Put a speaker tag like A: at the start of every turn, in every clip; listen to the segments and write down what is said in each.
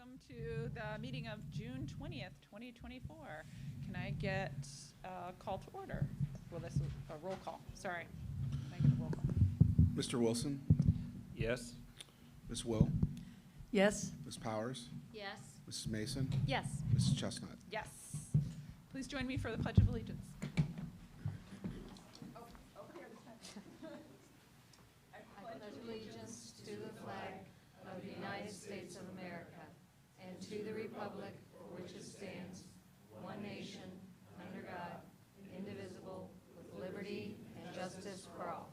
A: welcome to the meeting of June 20th, 2024. Can I get a call to order? Well, this is a roll call. Sorry. Can I get a roll call?
B: Mr. Wilson?
C: Yes.
B: Ms. Will?
D: Yes.
B: Ms. Powers?
E: Yes.
B: Mrs. Mason?
E: Yes.
B: Mrs. Chestnut?
A: Yes. Please join me for the Pledge of Allegiance. Over here this time.
E: I pledge allegiance to the flag of the United States of America and to the republic for which it stands, one nation, under God, indivisible, with liberty and justice for all.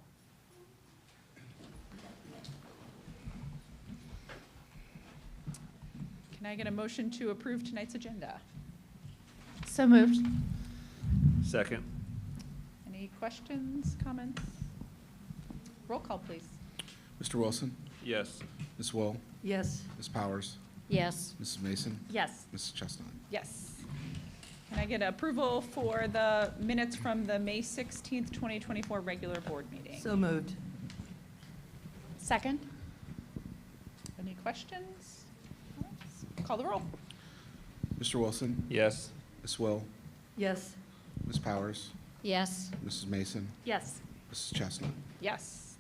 A: Can I get a motion to approve tonight's agenda?
D: So moved.
C: Second.
A: Any questions, comments? Roll call, please.
B: Mr. Wilson?
C: Yes.
B: Ms. Will?
D: Yes.
B: Ms. Powers?
E: Yes.
B: Mrs. Mason?
D: Yes.
B: Mrs. Chestnut?
A: Yes. Can I get approval for the minutes from the May 16th, 2024 regular board meeting?
D: So moved.
E: Second?
A: Any questions? Call the roll.
B: Mr. Wilson?
C: Yes.
B: Ms. Will?
D: Yes.
B: Ms. Powers?
E: Yes.
B: Mrs. Mason?
D: Yes.
B: Mrs. Chestnut?
A: Yes.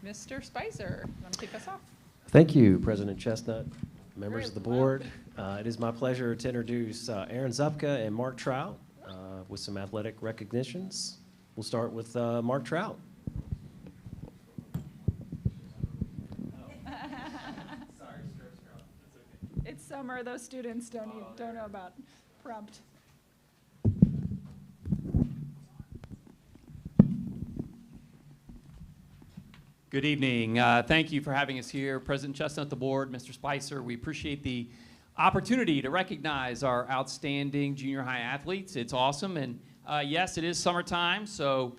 A: Mr. Spicer, you want to kick us off?
F: Thank you, President Chestnut, members
A: Very
F: of the
A: loud.
F: board. It is my pleasure to introduce Aaron Zupka and Mark Trout with some athletic recognitions. We'll start with Mark Trout.
A: It's summer, those students don't know about prompt.
G: Good evening. Thank you for having us here. President Chestnut, the board, Mr. Spicer, we appreciate the opportunity to recognize our outstanding junior high athletes. It's awesome. And yes, it is summertime, so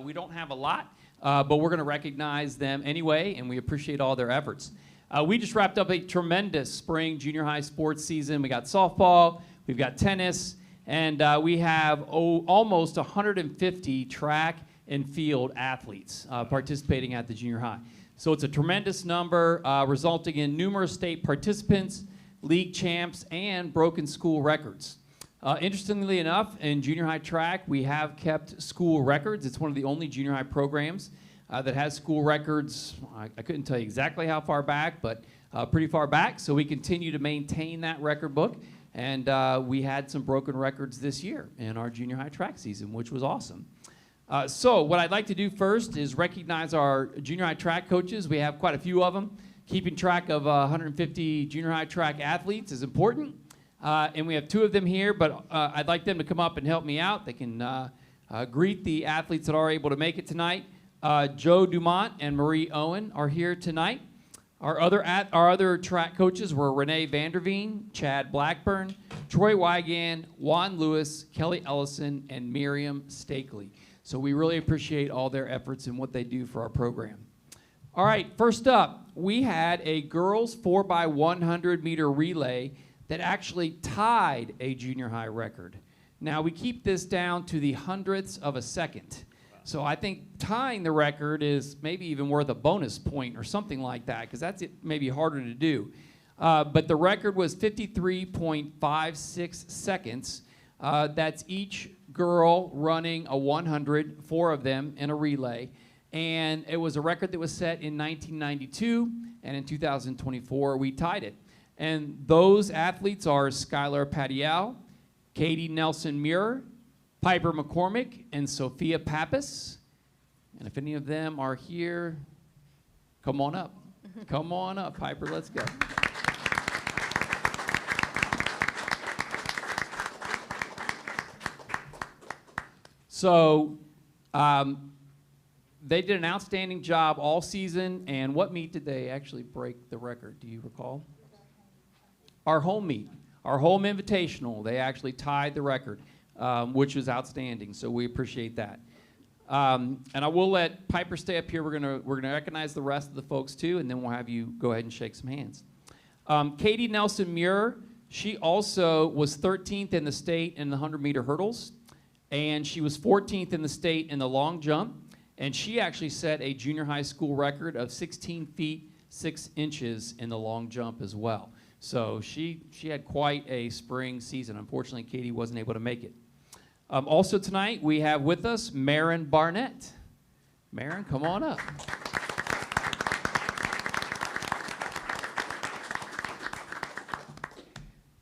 G: we don't have a lot, but we're going to recognize them anyway, and we appreciate all their efforts. We just wrapped up a tremendous spring junior high sports season. We got softball, we've got tennis, and we have almost 150 track and field athletes participating at the junior high. So it's a tremendous number, resulting in numerous state participants, league champs, and broken school records. Interestingly enough, in junior high track, we have kept school records. It's one of the only junior high programs that has school records. I couldn't tell you exactly how far back, but pretty far back. So we continue to maintain that record book. And we had some broken records this year in our junior high track season, which was awesome. So what I'd like to do first is recognize our junior high track coaches. We have quite a few of them. Keeping track of 150 junior high track athletes is important. And we have two of them here, but I'd like them to come up and help me out. They can greet the athletes that are able to make it tonight. Joe Dumont and Marie Owen are here tonight. Our other track coaches were Renee Vanderveen, Chad Blackburn, Troy Wygan, Juan Lewis, Kelly Ellison, and Miriam Stakely. So we really appreciate all their efforts and what they do for our program. All right, first up, we had a girls 4x100 meter relay that actually tied a junior high record. Now, we keep this down to the hundredths of a second. So I think tying the record is maybe even worth a bonus point or something like that, because that's maybe harder to do. But the record was 53.56 seconds. That's each girl running a 100, 4 of them in a relay. And it was a record that was set in 1992, and in 2024, we tied it. And those athletes are Skylar Padial, Katie Nelson-Muir, Piper McCormick, and Sophia Pappas. And if any of them are here, come on up. Come on up, Piper, let's go. So they did an outstanding job all season, and what meet did they actually break the record? Do you recall? Our home meet, our home invitational, they actually tied the record, which was outstanding, so we appreciate that. And I will let Piper stay up here. We're gonna recognize the rest of the folks too, and then we'll have you go ahead and shake some hands. Katie Nelson-Muir, she also was 13th in the state in the 100-meter hurdles, and she was 14th in the state in the long jump, and she actually set a junior high school record of 16 feet 6 inches in the long jump as well. So she had quite a spring season. Unfortunately, Katie wasn't able to make it. Also tonight, we have with us Marin Barnett. Marin, come on up.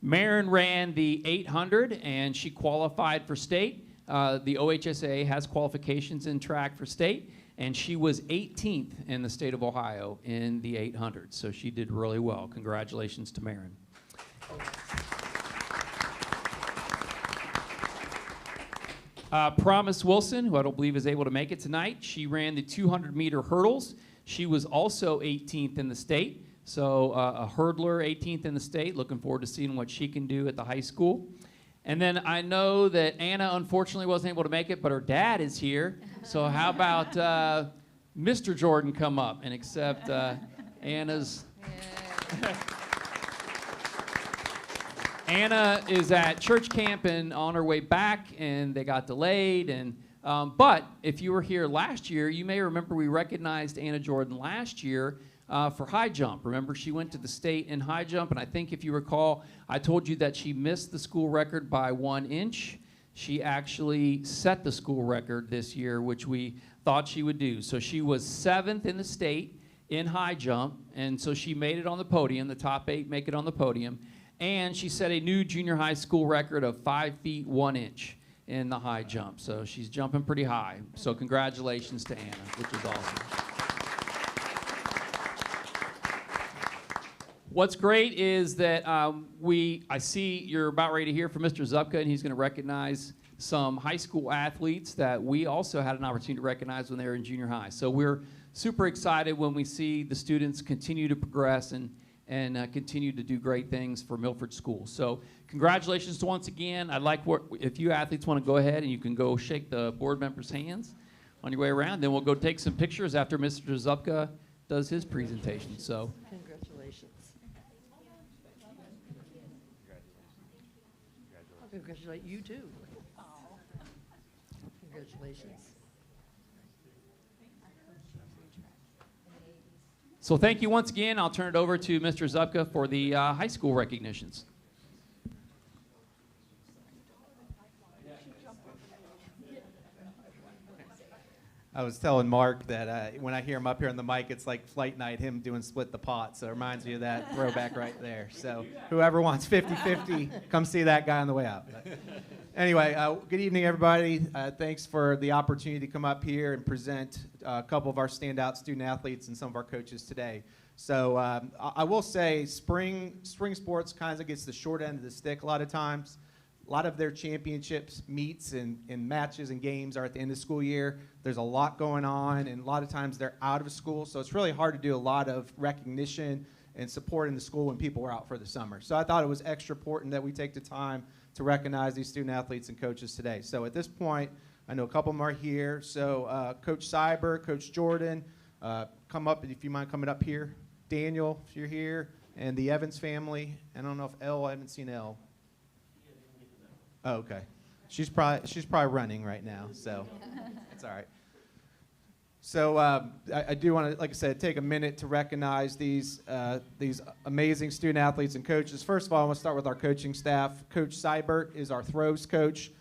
G: Marin ran the 800, and she qualified for state. The OHSA has qualifications in track for state, and she was 18th in the state of Ohio in the 800. So she did really well. Congratulations to Marin. Promise Wilson, who I don't believe is able to make it tonight, she ran the 200-meter hurdles. She was also 18th in the state. So a hurdler, 18th in the state. Looking forward to seeing what she can do at the high school. And then I know that Anna unfortunately wasn't able to make it, but her dad is here. So how about Mr. Jordan come up and accept Anna's... Anna is at church camp and on her way back, and they got delayed. And but if you were here last year, you may remember we recognized Anna Jordan last year for high jump. Remember, she went to the state in high jump, and I think if you recall, I told you that she missed the school record by 1 inch. She actually set the school record this year, which we thought she would do. So she was 7th in the state in high jump, and so she made it on the podium. The top 8 make it on the podium. And she set a new junior high school record of 5 feet 1 inch in the high jump. So she's jumping pretty high. So congratulations to Anna, which is awesome. What's great is that I see you're about ready to hear from Mr. Zupka, and he's going to recognize some high school athletes that we also had an opportunity to recognize when they were in junior high. So we're super excited when we see the students continue to progress and continue to do great things for Milford Schools. So congratulations once again. I'd like, if you athletes want to go ahead and you can go shake the board members' hands on your way around, then we'll go take some pictures after Mr. Zupka does his presentation. So.
D: Congratulations. I'll congratulate you too. Congratulations.
G: So thank you once again. I'll turn it over to Mr. Zupka for the high school recognitions.
H: I was telling Mark that when I hear him up here on the mic, it's like flight night, him doing split the pot. So it reminds me of that throwback right there. So whoever wants 50-50, come see that guy on the way out. But anyway, good evening, everybody. Thanks for the opportunity to come up here and present a couple of our standout student athletes and some of our coaches today. So I will say spring sports kind of gets the short end of the stick a lot of times. A lot of their championships, meets, and matches and games are at the end of the school year. There's a lot going on, and a lot of times they're out of school, so it's really hard to do a lot of recognition and support in the school when people are out for the summer. So I thought it was extra important that we take the time to recognize these student athletes and coaches today. So at this point, I know a couple of them are here. So Coach Cyber, Coach Jordan, come up if you mind coming up here. Daniel, if you're here, and the Evans family. I don't know if I haven't seen Elle. Oh, okay. She's probably running right now, so it's all right. So I do want to, like I said, take a minute to recognize these amazing student athletes and coaches. First of all, I want to start with our coaching staff. Coach Seibert is our throws coach.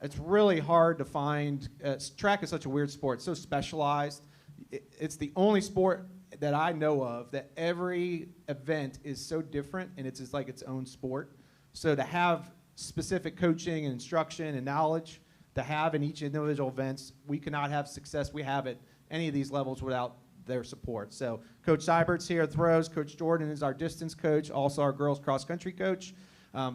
H: It's really hard to find. Track is such a weird sport, so specialized. It's the only sport that I know of that every event is so different, and it's just like its own sport. So to have specific coaching and instruction and knowledge to have in each individual events, we cannot have success we have at any of these levels without their support. So Coach Seibert's here, throws. Coach Jordan is our distance coach, also our girls cross country coach.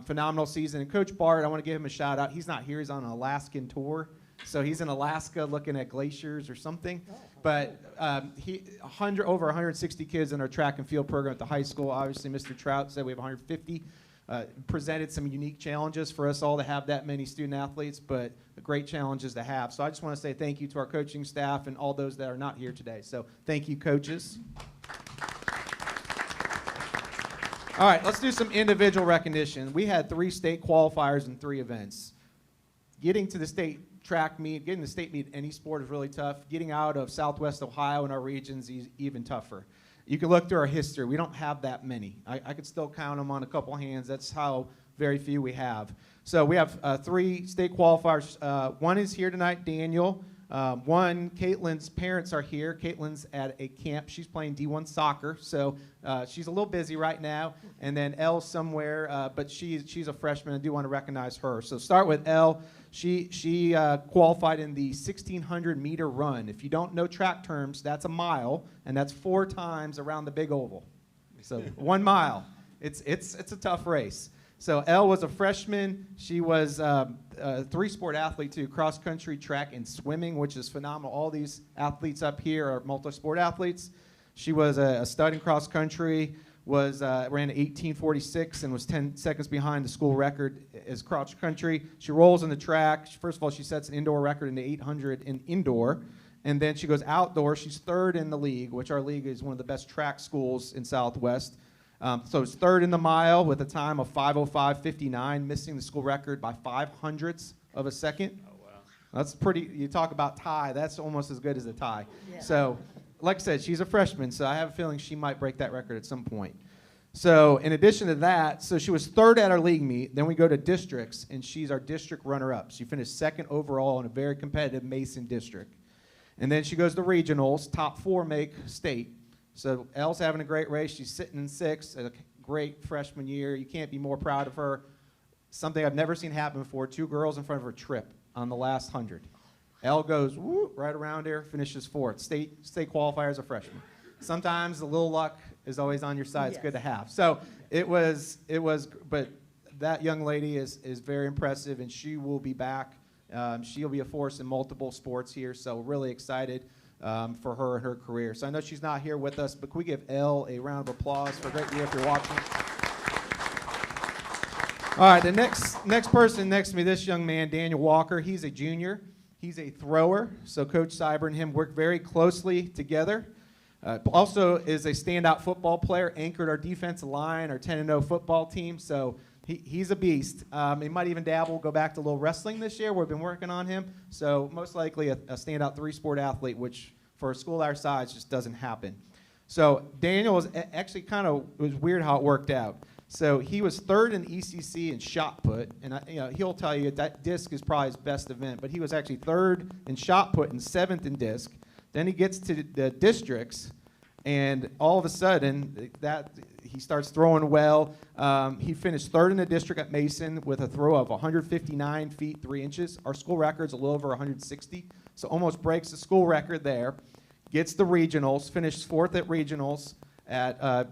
H: Phenomenal season. And Coach Bart, I want to give him a shout out. He's not here, he's on an Alaskan tour. So he's in Alaska looking at glaciers or something. But over 160 kids in our track and field program at the high school. Obviously, Mr. Trout said we have 150. Presented some unique challenges for us all to have that many student athletes, but great challenges to have. So I just want to say thank you to our coaching staff and all those that are not here today. So thank you, coaches. All right, let's do some individual recognition. We had 3 state qualifiers in 3 events. Getting to the state track meet, getting the state meet in any sport is really tough. Getting out of Southwest Ohio in our regions is even tougher. You can look through our history. We don't have that many. I could still count them on a couple hands. That's how very few we have. So we have 3 state qualifiers. One is here tonight, Daniel. One, Caitlin's parents are here. Caitlin's at a camp. She's playing D1 soccer, so she's a little busy right now. And then Elle somewhere, but she's a freshman. I do want to recognize her. So start with Elle. She qualified in the 1,600-meter run. If you don't know track terms, that's a mile, and that's 4 times around the big oval. So 1 mile. It's a tough race. So Elle was a freshman. She was a 3-sport athlete too, cross country, track, and swimming, which is phenomenal. All these athletes up here are multi-sport athletes. She was a stud in cross country, ran 18:46 and was 10 seconds behind the school record as cross country. She rolls in the track. First of all, she sets an indoor record in the 800 in indoor. And then she goes outdoor. She's 3rd in the league, which our league is one of the best track schools in Southwest. So it's 3rd in the mile with a time of 5:05:59, missing the school record by 0.05 of a second.
C: Oh, wow.
H: That's pretty, you talk about tie, that's almost as good as a tie.
D: Yeah.
H: So, like I said, she's a freshman, so I have a feeling she might break that record at some point. So, in addition to that, so she was 3rd at our league meet, then we go to districts, and she's our district runner-up. She finished 2nd overall in a very competitive Mason district. And then she goes to regionals, top 4 make state. So Elle's having a great race. She's sitting in 6th, a great freshman year. You can't be more proud of her. Something I've never seen happen before, 2 girls in front of her trip on the last 100. Elle goes woo, right around here, finishes 4th. State qualifier as a freshman. Sometimes a little luck is always on your side. It's good to have. So it was, but that young lady is very impressive, and she will be back. She'll be a force in multiple sports here, so really excited for her and her career. So I know she's not here with us, but can we give Elle a round of applause for a great year if you're watching? All right, the next person next to me, this young man, Daniel Walker, he's a junior. He's a thrower, so Coach Cyber and him work very closely together. Also is a standout football player, anchored our defensive line, our 10-0 football team, so he's a beast. He might even dabble, go back to a little wrestling this year. We've been working on him. So most likely a standout 3-sport athlete, which for a school our size just doesn't happen. So Daniel was actually it was weird how it worked out. So he was 3rd in ECC in shot put, and he'll tell you that disc is probably his best event, but he was actually 3rd in shot put and 7th in disc. Then he gets to the districts, and all of a sudden, he starts throwing well. He finished 3rd in the district at Mason with a throw of 159 feet 3 inches. Our school record's a little over 160, so almost breaks the school record there. Gets the regionals, finished 4th at regionals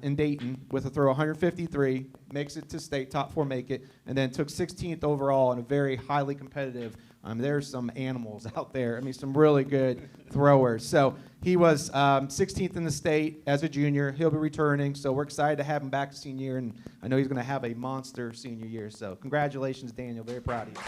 H: in Dayton with a throw 153, makes it to state, top 4 make it, and then took 16th overall in a very highly competitive. There's some animals out there. Some really good throwers. So he was 16th in the state as a junior. He'll be returning, so we're excited to have him back senior year, and I know he's going to have a monster senior year. So congratulations, Daniel. Very proud of you.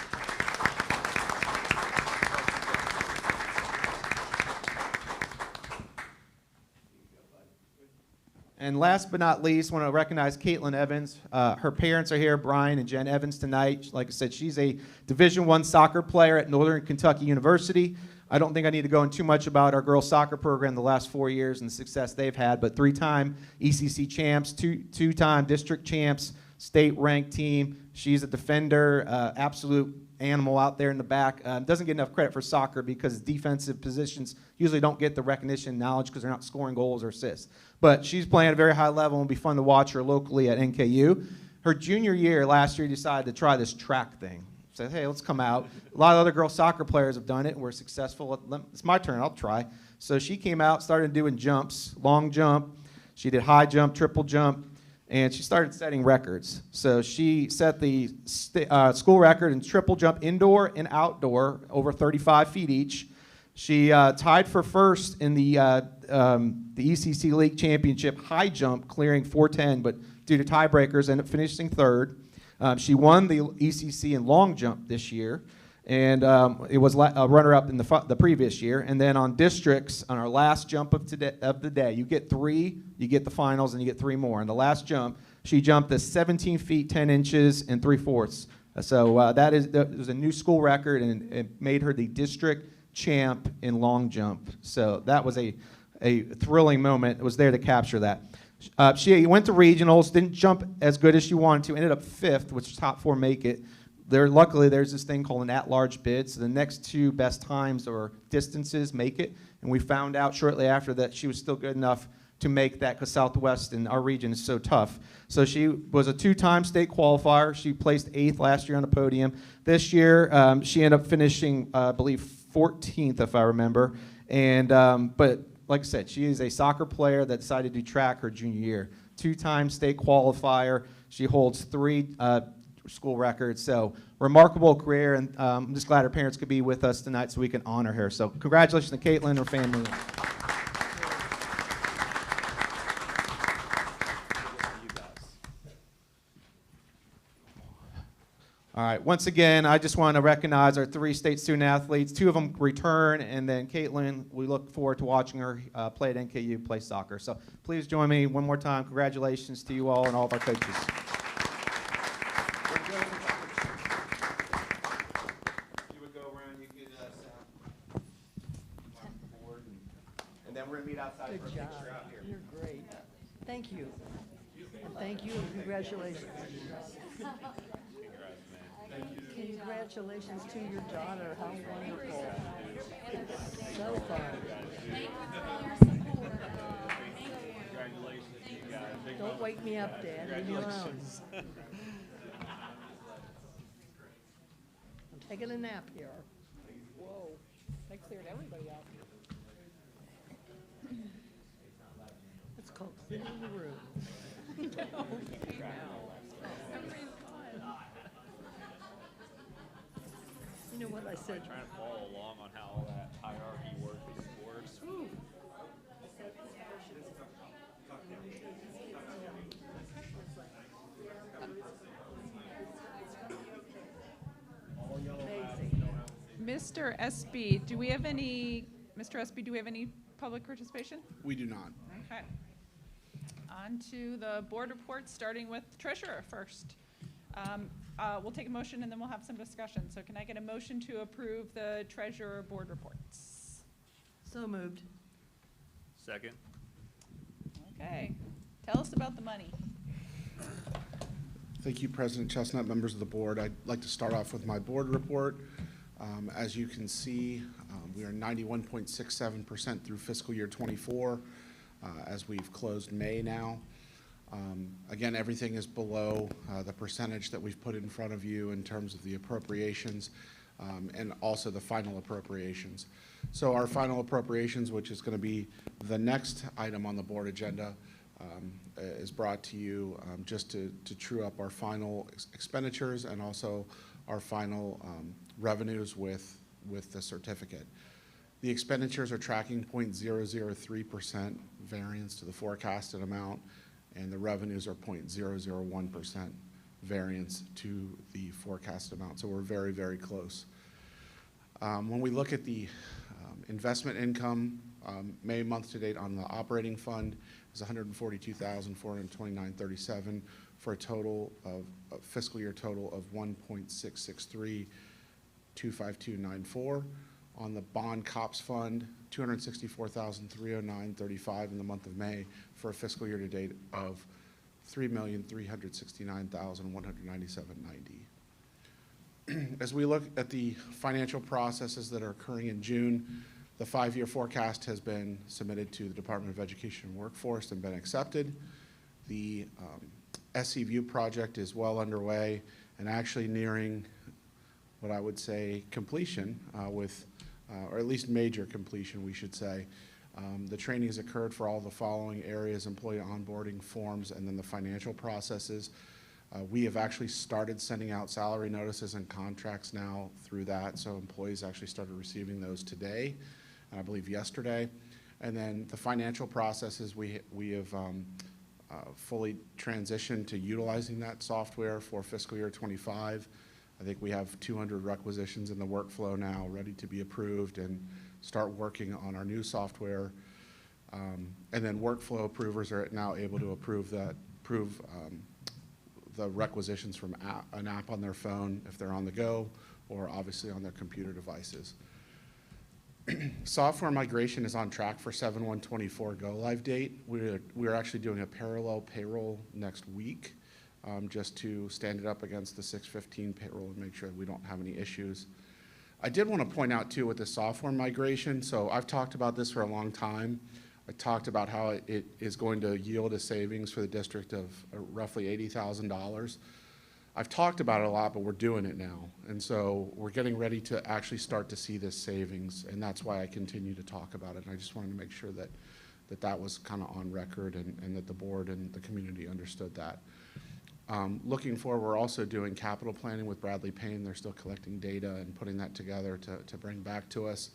H: And last but not least, I want to recognize Caitlin Evans. Her parents are here, Brian and Jen Evans, tonight. Like I said, she's a Division I soccer player at Northern Kentucky University. I don't think I need to go into too much about our girls' soccer program the last 4 years and the success they've had, but 3-time ECC champs, two-time district champs, state-ranked team. She's a defender, absolute animal out there in the back. Doesn't get enough credit for soccer because defensive positions usually don't get the recognition and knowledge because they're not scoring goals or assists. But she's playing at a very high level, and it'll be fun to watch her locally at NKU. Her junior year, last year, decided to try this track thing. Said, hey, let's come out. A lot of other girls soccer players have done it and were successful. It's my turn, I'll try. So she came out, started doing jumps, long jump. She did high jump, triple jump, and she started setting records. So she set the school record in triple jump indoor and outdoor, over 35 feet each. She tied for 1st in the ECC League Championship high jump, clearing 410, but due to tiebreakers, ended up finishing 3rd. She won the ECC in long jump this year, and it was a runner-up in the previous year. And then on districts, on our last jump of the day, you get 3, you get the finals, and you get 3 more. And the last jump, she jumped the 17 feet 10 inches and 3/4. So that was a new school record, and it made her the district champ in long jump. So that was a a thrilling moment. It was there to capture that. She went to regionals, didn't jump as good as she wanted to, ended up 5th, which top 4 make it. Luckily, there's this thing called an at-large bid, so the next 2 best times or distances make it. And we found out shortly after that she was still good enough to make that because Southwest and our region is so tough. So she was a 2-time state qualifier. She placed 8th last year on the podium. This year, she ended up finishing, I believe, 14th, if I remember. And but like I said, she is a soccer player that decided to do track her junior year. 2-time state qualifier. She holds 3 school records. So remarkable career, and I'm just glad her parents could be with us tonight so we can honor her. So congratulations to Caitlin and her family. All right, once again, I just want to recognize our 3 state student athletes. 2 of them return, and then Caitlin, we look forward to watching her play at NKU, play soccer. So please join me one more time. Congratulations to you all and all of our coaches. You would go around, you could and then we're going to meet outside
D: Good
H: for a
D: job.
H: picture out here.
D: You're great. Thank you. And thank you and congratulations. Congratulations to your daughter. How wonderful. So fun. Don't wake me up, Dad. Leave me alone. I'm taking a nap here.
A: Whoa, that cleared everybody out.
D: It's called cleaning the room.
A: Okay, now. Everybody's gone.
D: You know what I said?
C: Trying to follow along on how all that hierarchy works with the boards.
D: Amazing.
A: Mr. SB, do we have any public participation?
B: We do not.
A: Okay. On to the board reports, starting with treasurer first. We'll take a motion and then we'll have some discussion. So can I get a motion to approve the treasurer board reports?
D: So moved.
C: Second.
A: Okay. Tell us about the money.
B: Thank you, President Chestnut, members of the board. I'd like to start off with my board report. As you can see, we are 91.67% through fiscal year 24 as we've closed May now. Again, everything is below the percentage that we've put in front of you in terms of the appropriations and also the final appropriations. So our final appropriations, which is going to be the next item on the board agenda, is brought to you just to true up our final expenditures and also our final revenues with the certificate. The expenditures are tracking 0.003% variance to the forecasted amount, and the revenues are 0.001% variance to the forecasted amount. So we're very, very close. When we look at the investment income, May month to date on the operating fund is $142,429.37 for a total of a fiscal year total of $1.663,252.94. On the bond COPS fund, $264,309.35 in the month of May for a fiscal year to date of $3,369,197.90. As we look at the financial processes that are occurring in June, the 5-year forecast has been submitted to the Department of Education and Workforce and been accepted. The SCView project is well underway and actually nearing what I would say completion or at least major completion, we should say. The training has occurred for all the following areas: employee onboarding forms and then the financial processes. We have actually started sending out salary notices and contracts now through that, so employees actually started receiving those today, and I believe yesterday. And then the financial processes, we have fully transitioned to utilizing that software for fiscal year 25. I think we have 200 requisitions in the workflow now ready to be approved and start working on our new software. And then workflow approvers are now able to approve the requisitions from an app on their phone if they're on the go, or obviously on their computer devices. Software migration is on track for 7/1/24 go-live date. We're actually doing a parallel payroll next week, just to stand it up against the 6/15 payroll and make sure we don't have any issues. I did want to point out too with the software migration, so I've talked about this for a long time. I talked about how it is going to yield a savings for the district of roughly $80,000. I've talked about it a lot, but we're doing it now. And so we're getting ready to actually start to see this savings, and that's why I continue to talk about it. And I just wanted to make sure that that was kind of on record and that the board and the community understood that. Looking forward, we're also doing capital planning with Bradley Payne. They're still collecting data and putting that together to bring back to us.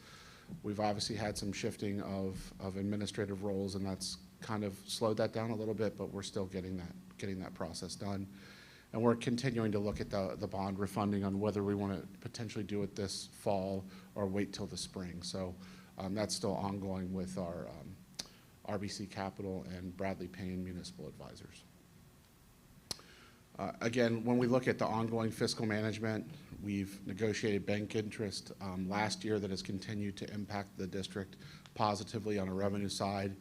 B: We've obviously had some shifting of administrative roles, and that's kind of slowed that down a little bit, but we're still getting that process done. And we're continuing to look at the bond refunding on whether we want to potentially do it this fall or wait till the spring. So that's still ongoing with our RBC Capital and Bradley Payne Municipal Advisors. Again, when we look at the ongoing fiscal management, we've negotiated bank interest last year that has continued to impact the district positively on a revenue side.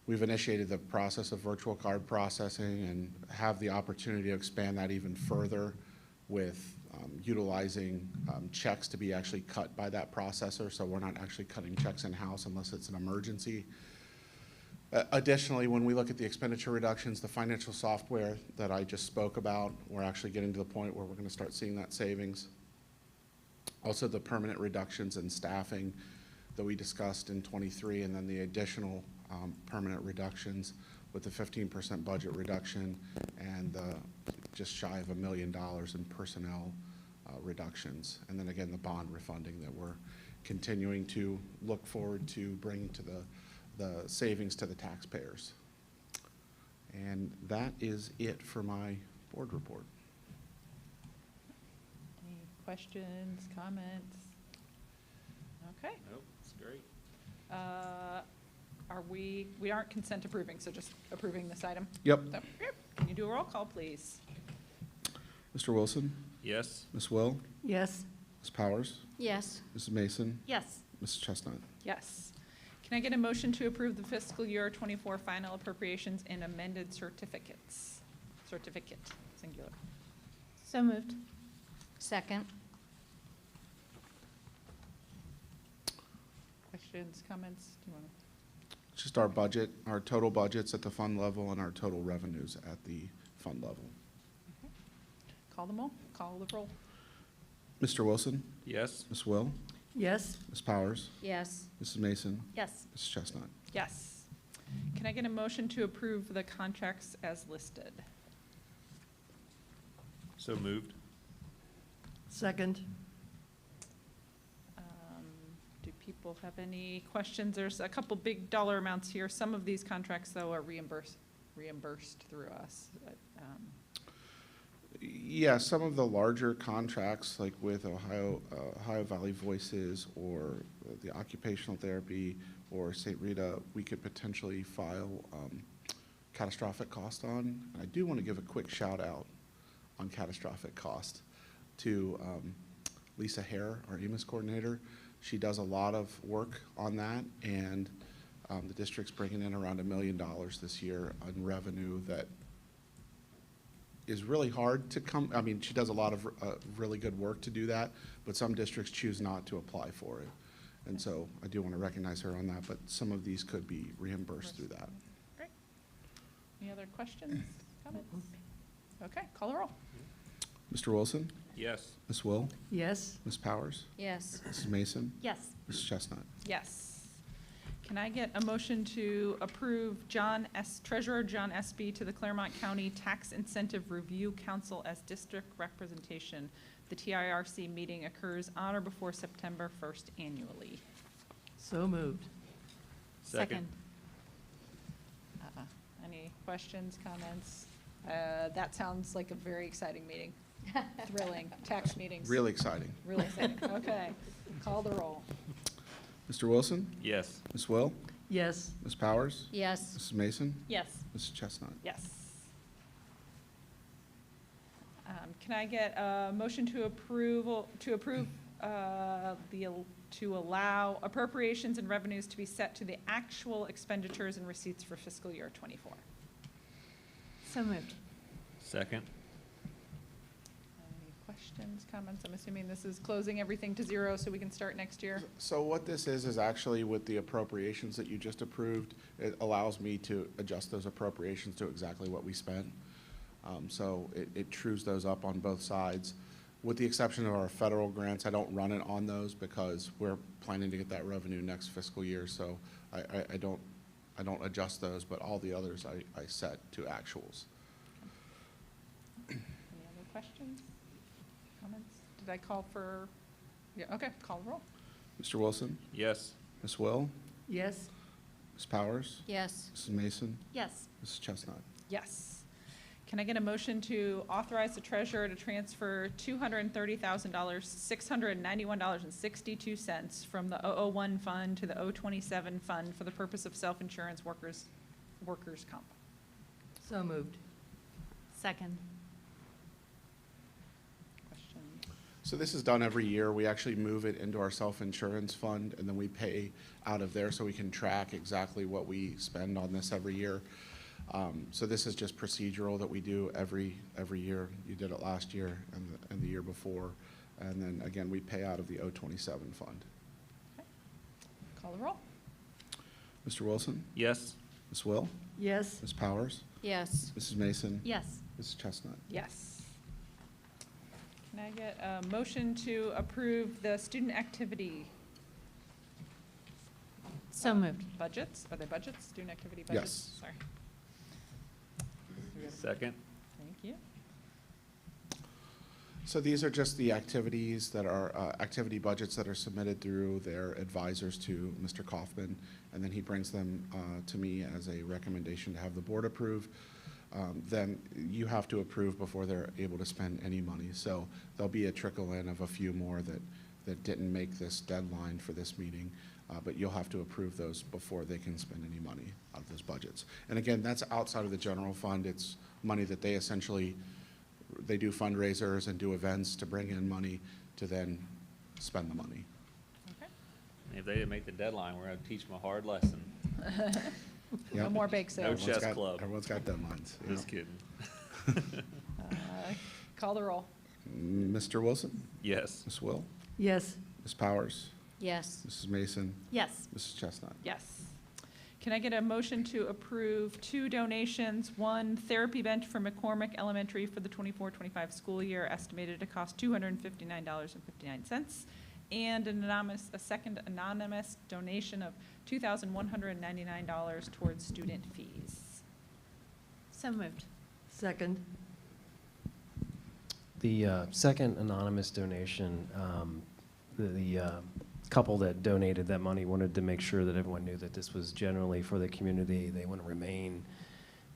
B: We've initiated the process of virtual card processing and have the opportunity to expand that even further with utilizing checks to be actually cut by that processor, so we're not actually cutting checks in-house unless it's an emergency. Additionally, when we look at the expenditure reductions, the financial software that I just spoke about, we're actually getting to the point where we're going to start seeing that savings. Also, the permanent reductions in staffing that we discussed in 23, and then the additional permanent reductions with the 15% budget reduction and just shy of $1 million in personnel reductions. And then again, the bond refunding that we're continuing to look forward to bringing to the savings to the taxpayers. And that is it for my board report.
A: Any questions, comments? Okay.
C: Nope, it's great.
A: We aren't consent approving, so just approving this item?
B: Yep.
A: So, yep. Can you do a roll call, please?
B: Mr. Wilson?
C: Yes.
B: Ms. Will?
D: Yes.
B: Ms. Powers?
E: Yes.
B: Mrs. Mason?
E: Yes.
B: Mrs. Chestnut?
A: Yes. Can I get a motion to approve the fiscal year 24 final appropriations and amended certificates? Certificate, singular.
E: So moved. Second.
A: Questions, comments? Do you want to?
B: Just our budget, our total budgets at the fund level and our total revenues at the fund level.
A: Okay. Call them all. Call the roll.
B: Mr. Wilson?
C: Yes.
B: Ms. Will?
D: Yes.
B: Ms. Powers?
E: Yes.
B: Mrs. Mason?
E: Yes.
B: Mrs. Chestnut?
A: Yes. Can I get a motion to approve the contracts as listed?
C: So moved.
D: Second.
A: Do people have any questions? There's a couple big dollar amounts here. Some of these contracts, though, are reimbursed through us. But,
B: Yeah, some of the larger contracts, like with Ohio Valley Voices or the occupational therapy or St. Rita, we could potentially file catastrophic cost on. And I do want to give a quick shout out on catastrophic cost to Lisa Hare, our EMIS coordinator. She does a lot of work on that, and the district's bringing in around $1 million this year on revenue that is really hard to come. I mean, she does a lot of really good work to do that, but some districts choose not to apply for it. And so I do want to recognize her on that, but some of these could be reimbursed through that.
A: great. Any other questions, comments? Okay, call the roll.
B: Mr. Wilson?
C: Yes.
B: Ms. Will?
D: Yes.
B: Ms. Powers?
E: Yes.
B: Mrs. Mason?
E: Yes.
B: Mrs. Chestnut?
A: Yes. Can I get a motion to approve Treasurer John Espy to the Claremont County Tax Incentive Review Council as district representation? The TIRC meeting occurs on or before September 1st annually.
D: So moved.
C: Second.
A: Any questions, comments? That sounds like a very exciting meeting. Thrilling, tax meetings.
B: Really exciting.
A: Really exciting. Okay, call the roll.
B: Mr. Wilson?
C: Yes.
B: Ms. Will?
D: Yes.
B: Ms. Powers?
E: Yes.
B: Mrs. Mason?
A: Yes.
B: Mrs. Chestnut?
A: Yes. Can I get a motion to approve to allow appropriations and revenues to be set to the actual expenditures and receipts for fiscal year '24.
E: So moved.
C: Second.
A: Any questions, comments? I'm assuming this is closing everything to zero so we can start next year.
B: So what this is actually with the appropriations that you just approved, it allows me to adjust those appropriations to exactly what we spent. So it trues those up on both sides. With the exception of our federal grants, I don't run it on those because we're planning to get that revenue next fiscal year. So I don't adjust those, but all the others I set to actuals.
A: Any other questions, comments? Did I call for, yeah, okay, call the roll.
B: Mr. Wilson?
C: Yes.
B: Ms. Will?
D: Yes.
B: Ms. Powers?
E: Yes.
B: Mrs. Mason?
E: Yes.
B: Mrs. Chestnut?
A: Yes. Can I get a motion to authorize the treasurer to transfer $230,000, $691.62 from the 001 fund to the 027 fund for the purpose of self-insurance workers' comp?
D: So moved.
E: Second.
A: Questions?
B: So this is done every year. We actually move it into our self-insurance fund, and then we pay out of there so we can track exactly what we spend on this every year. So this is just procedural that we do every year. You did it last year and the year before. And then again, we pay out of the 027 fund.
A: Okay. Call the roll.
B: Mr. Wilson?
C: Yes.
B: Ms. Will?
D: Yes.
B: Ms. Powers?
E: Yes.
B: Mrs. Mason?
E: Yes.
B: Mrs. Chestnut?
A: Yes. Can I get a motion to approve the student activity
E: So moved.
A: budgets? Are they budgets, student activity budgets?
B: Yes.
A: Sorry.
C: Second.
A: Thank you.
B: So these are just the activities that are, activity budgets that are submitted through their advisors to Mr. Kaufman, and then he brings them to me as a recommendation to have the board approve. Then you have to approve before they're able to spend any money. So there'll be a trickle in of a few more that didn't make this deadline for this meeting, but you'll have to approve those before they can spend any money out of those budgets. And again, that's outside of the general fund. It's money that they essentially, they do fundraisers and do events to bring in money to then spend the money.
A: Okay.
C: If they didn't make the deadline, we're gonna teach them a hard lesson.
A: No
B: Yep.
A: more bake
C: No
A: sales.
C: chess club.
B: Everyone's got deadlines. you
C: Just
B: know.
C: kidding.
A: Call the roll.
B: Mr. Wilson?
C: Yes.
B: Ms. Will?
D: Yes.
B: Ms. Powers?
E: Yes.
B: Mrs. Mason?
E: Yes.
B: Mrs. Chestnut?
A: Yes. Can I get a motion to approve 2 donations? One, therapy bench for McCormick Elementary for the 24-25 school year, estimated to cost $259.59. And a second anonymous donation of $2,199 towards student fees.
E: So moved.
D: Second.
F: The second anonymous donation, the couple that donated that money wanted to make sure that everyone knew that this was generally for the community. They want to remain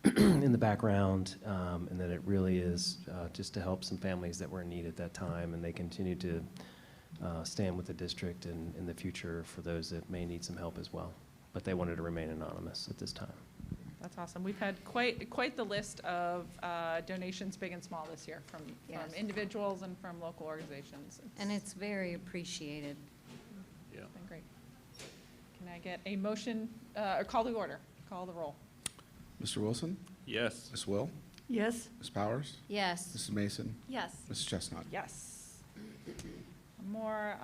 F: in the background, and that it really is just to help some families that were in need at that time, and they continue to stand with the district in the future for those that may need some help as well. But they wanted to remain anonymous at this time.
A: That's awesome. We've had quite the list of donations, big and small, this year from
E: Yes.
A: individuals and from local organizations.
E: And it's very appreciated.
C: Yeah.
A: It's been great. Can I get a motion, or call the order? Call the roll.
B: Mr. Wilson?
C: Yes.
B: Ms. Will?
D: Yes.
B: Ms. Powers?
E: Yes.
B: Mrs. Mason?
E: Yes.
B: Mrs. Chestnut?
A: Yes. More,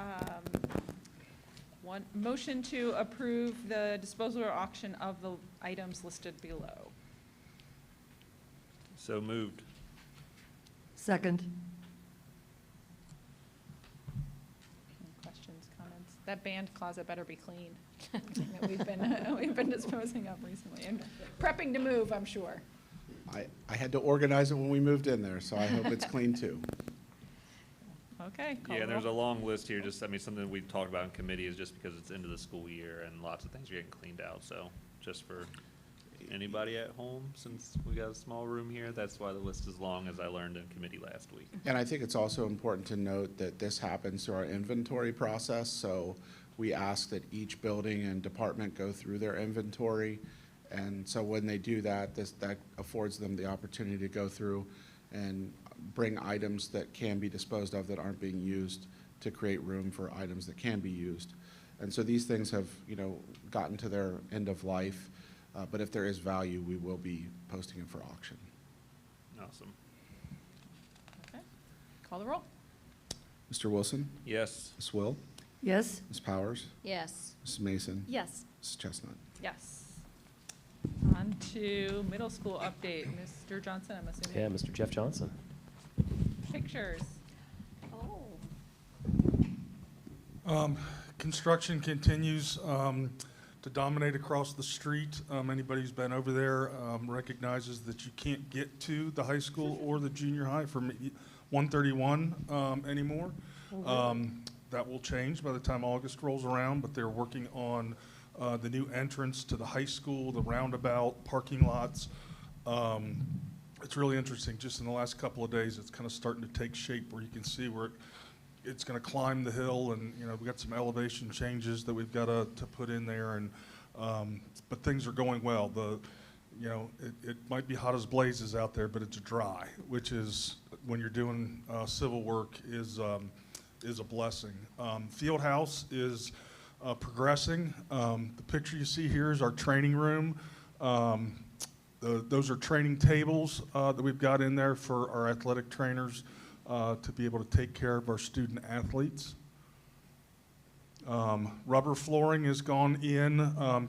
A: one, motion to approve the disposal or auction of the items listed below.
C: So moved.
D: Second.
A: Any questions, comments? That band closet better be clean. Something that we've been disposing of recently and prepping to move, I'm sure.
B: I had to organize it when we moved in there, so I hope it's clean too.
A: Okay. call
C: Yeah,
A: the
C: there's a
A: roll.
C: long list here, just, I mean, something we've talked about in committee is just because it's into the school year and lots of things are getting cleaned out, so just for anybody at home, since we got a small room here, that's why the list is long, as I learned in committee last week.
B: And I think it's also important to note that this happens through our inventory process, so we ask that each building and department go through their inventory. And so when they do that, that affords them the opportunity to go through and bring items that can be disposed of that aren't being used to create room for items that can be used. And so these things have, gotten to their end of life, but if there is value, we will be posting it for auction.
C: Awesome.
A: Okay. Call the roll.
B: Mr. Wilson?
C: Yes.
B: Ms. Will?
D: Yes.
B: Ms. Powers?
E: Yes.
B: Mrs. Mason?
E: Yes.
B: Mrs. Chestnut?
A: Yes. On to middle school update. Mr. Johnson, I'm assuming.
F: Yeah, Mr. Jeff Johnson.
A: Pictures.
E: Oh.
I: Construction continues to dominate across the street. Anybody who's been over there recognizes that you can't get to the high school or the junior high from 131 anymore. That will change by the time August rolls around, but they're working on the new entrance to the high school, the roundabout, parking lots. It's really interesting. Just in the last couple of days, it's kind of starting to take shape where you can see where it's going to climb the hill, and we've got some elevation changes that we've got to put in there, and but things are going well. It might be hot as blazes out there, but it's dry, which is, when you're doing civil work, is a blessing. Field house is progressing. The picture you see here is our training room. Those are training tables that we've got in there for our athletic trainers to be able to take care of our student athletes. Rubber flooring has gone in,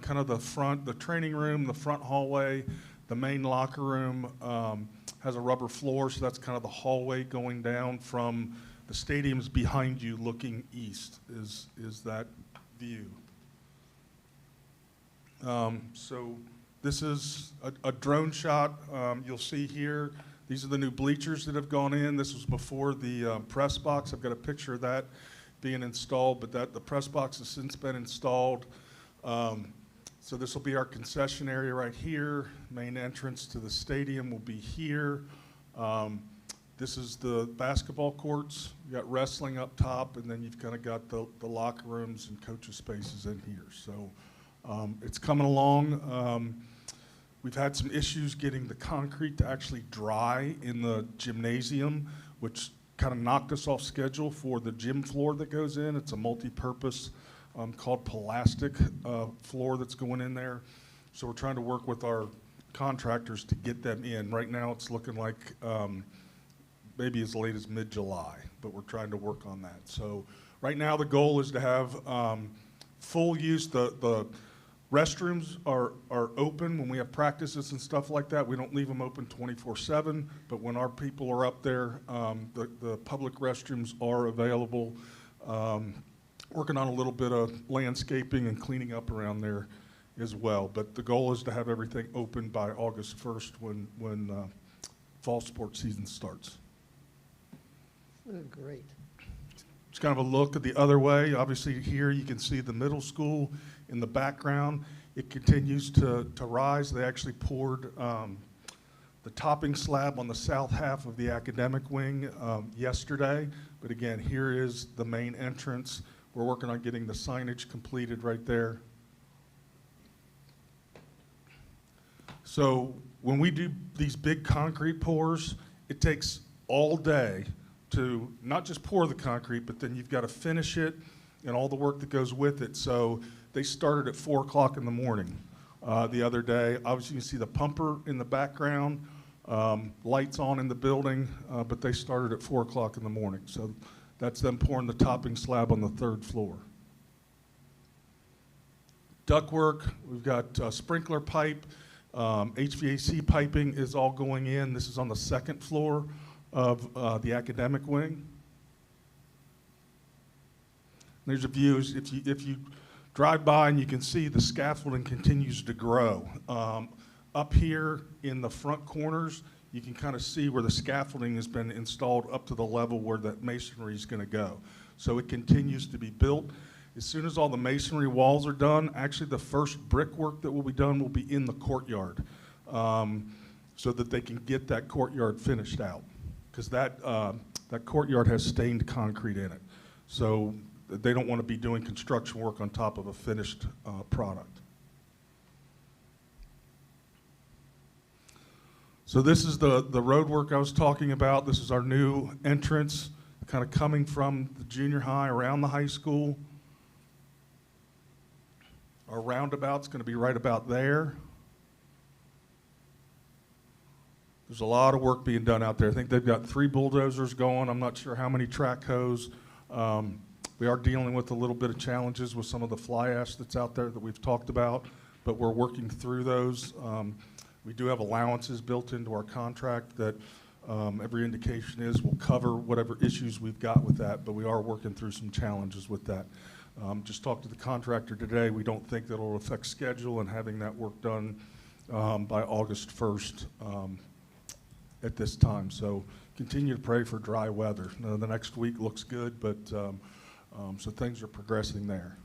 I: kind of the training room, the front hallway, the main locker room has a rubber floor, so that's kind of the hallway going down from the stadium's behind you looking east is that view. So this is a drone shot. You'll see here, these are the new bleachers that have gone in. This was before the press box. I've got a picture of that being installed, but the press box has since been installed. So this will be our concession area right here. Main entrance to the stadium will be here. This is the basketball courts. You got wrestling up top, and then you've kind of got the locker rooms and coaches' spaces in here. So it's coming along. We've had some issues getting the concrete to actually dry in the gymnasium, which kind of knocked us off schedule for the gym floor that goes in. It's a multi-purpose called plastic floor that's going in there. So we're trying to work with our contractors to get them in. Right now it's looking like maybe as late as mid-July, but we're trying to work on that. So right now the goal is to have full use. The restrooms are open when we have practices and stuff like that. We don't leave them open 24/7, but when our people are up there, the public restrooms are available. Working on a little bit of landscaping and cleaning up around there as well. But the goal is to have everything open by August 1st when fall sports season starts.
D: Oh, great.
I: It's kind of a look at the other way. Obviously here you can see the middle school in the background. It continues to rise. They actually poured the topping slab on the south half of the academic wing yesterday. But again, here is the main entrance. We're working on getting the signage completed right there. So when we do these big concrete pours, it takes all day to not just pour the concrete, but then you've got to finish it and all the work that goes with it. So they started at 4 o'clock in the morning the other day. Obviously you can see the pumper in the background, lights on in the building, but they started at 4 o'clock in the morning. So that's them pouring the topping slab on the 3rd floor. Ductwork, we've got sprinkler pipe, HVAC piping is all going in. This is on the 2nd floor of the academic wing. There's a view. If you drive by and you can see the scaffolding continues to grow. Up here in the front corners, you can kind of see where the scaffolding has been installed up to the level where that masonry is going to go. So it continues to be built. As soon as all the masonry walls are done, actually the first brickwork that will be done will be in the courtyard, so that they can get that courtyard finished out, because that courtyard has stained concrete in it. So they don't want to be doing construction work on top of a finished product. So this is the road work I was talking about. This is our new entrance. kind of coming from the junior high around the high school. Our roundabout's going to be right about there. There's a lot of work being done out there. I think they've got 3 bulldozers going. I'm not sure how many track hoes. We are dealing with a little bit of challenges with some of the fly ash that's out there that we've talked about, but we're working through those. We do have allowances built into our contract that every indication is will cover whatever issues we've got with that, but we are working through some challenges with that. Just talked to the contractor today. We don't think that it'll affect schedule and having that work done by August 1st at this time. So continue to pray for dry weather. The next week looks good, but so things are progressing there.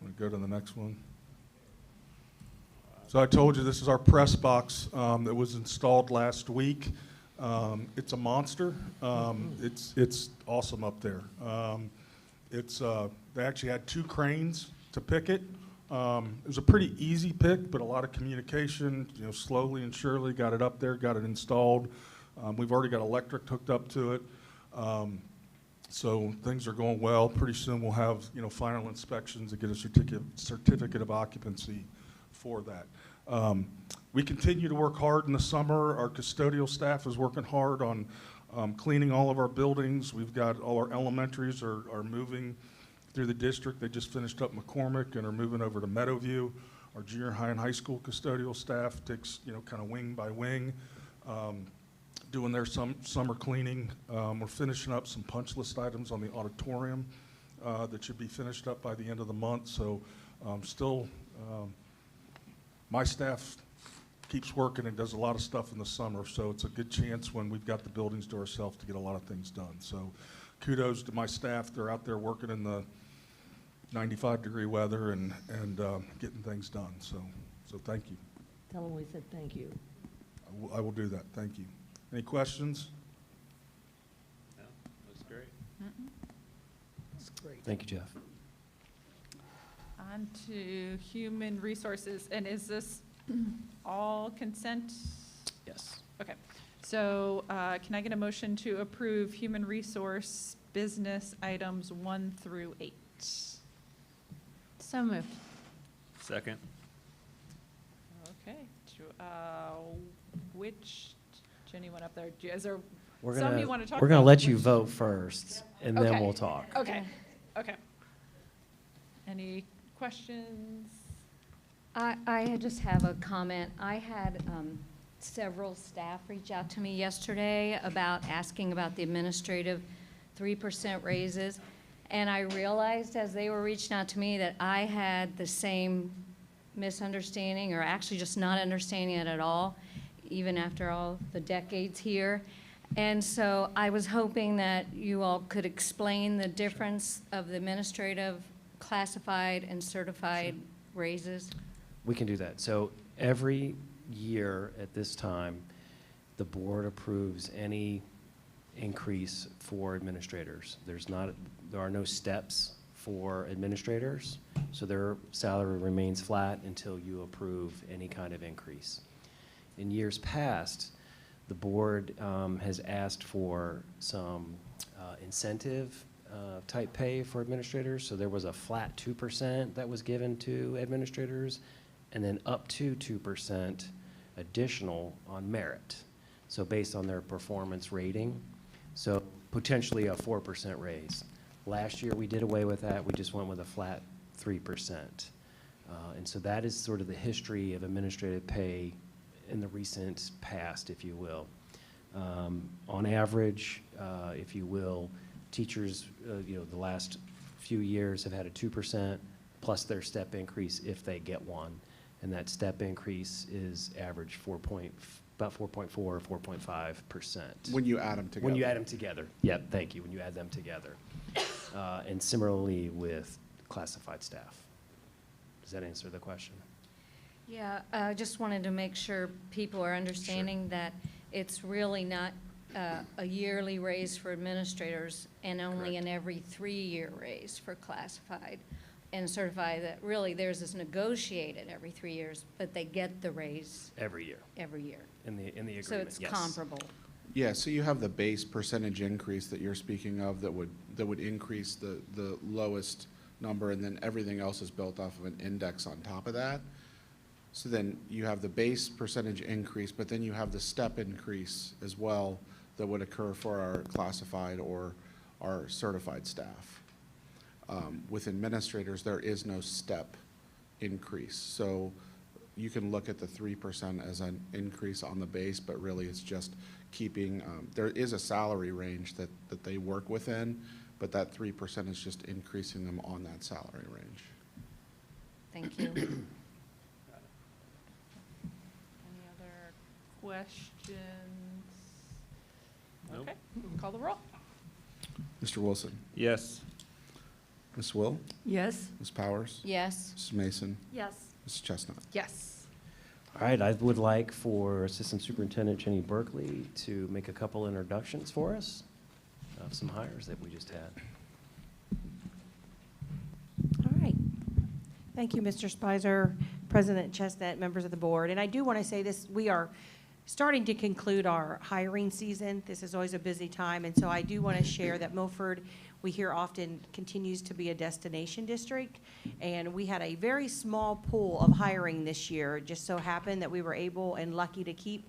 I: Want to go to the next one? So I told you this is our press box that was installed last week. It's a monster. It's awesome up there. They actually had 2 cranes to pick it. It was a pretty easy pick, but a lot of communication, slowly and surely got it up there, got it installed. We've already got electric hooked up to it. So things are going well. Pretty soon we'll have, final inspections to get a certificate of occupancy for that. We continue to work hard in the summer. Our custodial staff is working hard on cleaning all of our buildings. We've got all our elementaries are moving through the district. They just finished up McCormick and are moving over to Meadowview. Our junior high and high school custodial staff takes, kind of wing by wing, doing their summer cleaning. We're finishing up some punch list items on the auditorium that should be finished up by the end of the month. So still, my staff keeps working and does a lot of stuff in the summer. So it's a good chance when we've got the buildings to ourselves to get a lot of things done. So kudos to my staff. They're out there working in the 95-degree weather and getting things done. So thank you.
D: Tell them we said thank you.
I: I will do that. Thank you. Any questions?
C: No, that's great.
D: That's great.
F: Thank you, Jeff.
A: On to human resources, and is this all consent?
F: Yes.
A: Okay, so can I get a motion to approve human resource business items 1 through 8?
E: So moved.
C: Second.
A: Okay, which, Jenny went up there, is there
F: We're
A: some
F: gonna
A: you want to talk
F: we're
A: about?
F: gonna let you
A: Which-
F: vote first, and then
A: Okay.
F: we'll talk.
A: Okay, okay. Any questions?
E: I just have a comment. I had several staff reach out to me yesterday asking about the administrative 3% raises. And I realized as they were reaching out to me that I had the same misunderstanding, or actually just not understanding it at all, even after all the decades here. And so I was hoping that you all could explain the difference of the administrative, classified, and certified raises.
F: We can do that. So every year at this time, the board approves any increase for administrators. There are no steps for administrators, so their salary remains flat until you approve any kind of increase. In years past, the board has asked for some incentive type pay for administrators. So there was a flat 2% that was given to administrators, and then up to 2% additional on merit. So based on their performance rating, so potentially a 4% raise. Last year we did away with that. We just went with a flat 3%. And so that is sort of the history of administrative pay in the recent past, if you will. On average, if you will, teachers, the last few years have had a 2% plus their step increase if they get one. And that step increase is average about 4.4 or 4.5%.
B: When you add them together.
F: When you add them together. Yep, thank you, when you add them together. And similarly with classified staff. Does that answer the question?
E: Yeah, I just wanted to make sure people are understanding that it's really not a yearly raise for administrators and only
F: Correct.
E: an every 3-year raise for classified. and certify that really theirs is negotiated every 3 years, but they get the raise
F: Every year
E: every year.
F: in the agreement,
E: So it's
F: yes.
E: comparable.
B: Yeah, so you have the base percentage increase that you're speaking of that would increase the lowest number, and then everything else is built off of an index on top of that. So then you have the base percentage increase, but then you have the step increase as well that would occur for our classified or our certified staff. With administrators, there is no step increase. So you can look at the 3% as an increase on the base, but really it's just keeping, there is a salary range that they work within, but that 3% is just increasing them on that salary range.
E: Thank you.
A: Any other questions?
C: Nope.
A: Okay, call the roll.
B: Mr. Wilson?
C: Yes.
B: Ms. Will?
D: Yes.
B: Ms. Powers?
E: Yes.
B: Mrs. Mason?
D: Yes.
B: Mrs. Chestnut?
A: Yes.
F: All right, I would like for Assistant Superintendent Jenny Berkeley to make a couple introductions for us of some hires that we just had.
J: All right. Thank you, Mr. Spicer, President Chestnut, members of the board. And I do want to say this, we are starting to conclude our hiring season. This is always a busy time, and so I do want to share that Milford, we hear often, continues to be a destination district, and we had a very small pool of hiring this year. It just so happened that we were able and lucky to keep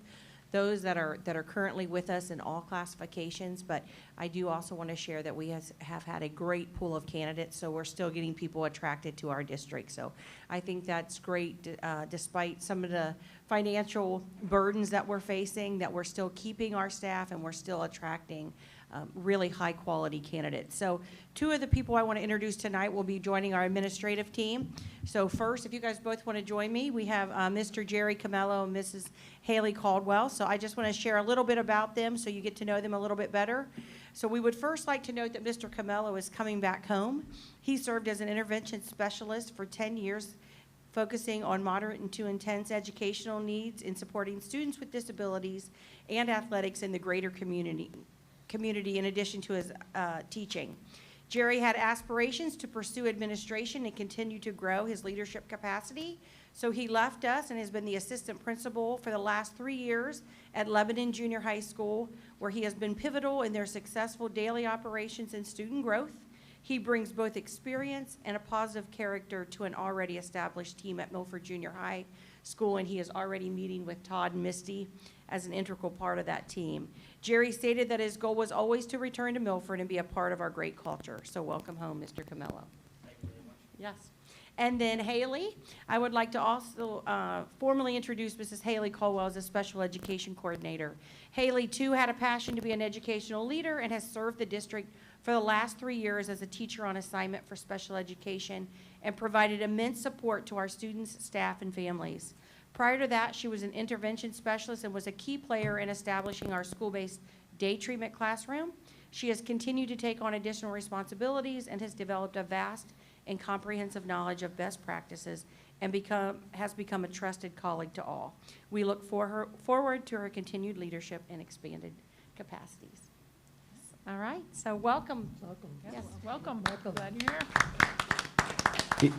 J: those that are currently with us in all classifications, but I do also want to share that we have had a great pool of candidates, so we're still getting people attracted to our district. So I think that's great, despite some of the financial burdens that we're facing, that we're still keeping our staff and we're still attracting really high-quality candidates. So two of the people I want to introduce tonight will be joining our administrative team. So first, if you guys both want to join me, we have Mr. Jerry Camello and Mrs. Haley Caldwell. So I just want to share a little bit about them so you get to know them a little bit better. So we would first like to note that Mr. Camello is coming back home. He served as an intervention specialist for 10 years, focusing on moderate to intense educational needs in supporting students with disabilities and athletics in the greater community in addition to his teaching. Jerry had aspirations to pursue administration and continue to grow his leadership capacity, so he left us and has been the assistant principal for the last 3 years at Lebanon Junior High School, where he has been pivotal in their successful daily operations and student growth. He brings both experience and a positive character to an already established team at Milford Junior High School, and he is already meeting with Todd and Misty as an integral part of that team. Jerry stated that his goal was always to return to Milford and be a part of our great culture. So welcome home, Mr. Camello. Thank you very much. Yes. And then Haley, I would like to also formally introduce Mrs. Haley Caldwell as a special education coordinator. Haley, too, had a passion to be an educational leader and has served the district for the last 3 years as a teacher on assignment for special education and provided immense support to our students, staff, and families. Prior to that, she was an intervention specialist and was a key player in establishing our school-based day treatment classroom. She has continued to take on additional responsibilities and has developed a vast and comprehensive knowledge of best practices and has become a trusted colleague to all. We look forward to her continued leadership and expanded capacities. All right, so welcome.
D: Welcome.
J: Yes.
A: Welcome.
D: Welcome.
A: Glad you're here.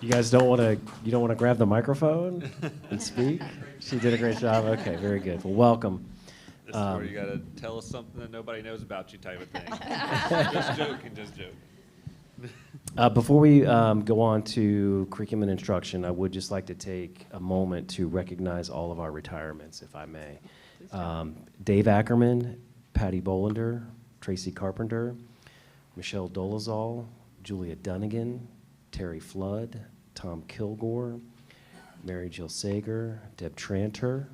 F: You guys don't want to grab the microphone and speak? She did a great job. Okay, very good. Well, welcome.
C: This is where you gotta tell us something that nobody knows about you type of thing. Just joking, just joking.
F: Before we go on to curriculum and instruction, I would just like to take a moment to recognize all of our retirements, if I may. Dave Ackerman, Patty Bolender, Tracy Carpenter, Michelle Dolezal, Julia Dunnigan, Terry Flood, Tom Kilgore, Mary Jill Sager, Deb Tranter,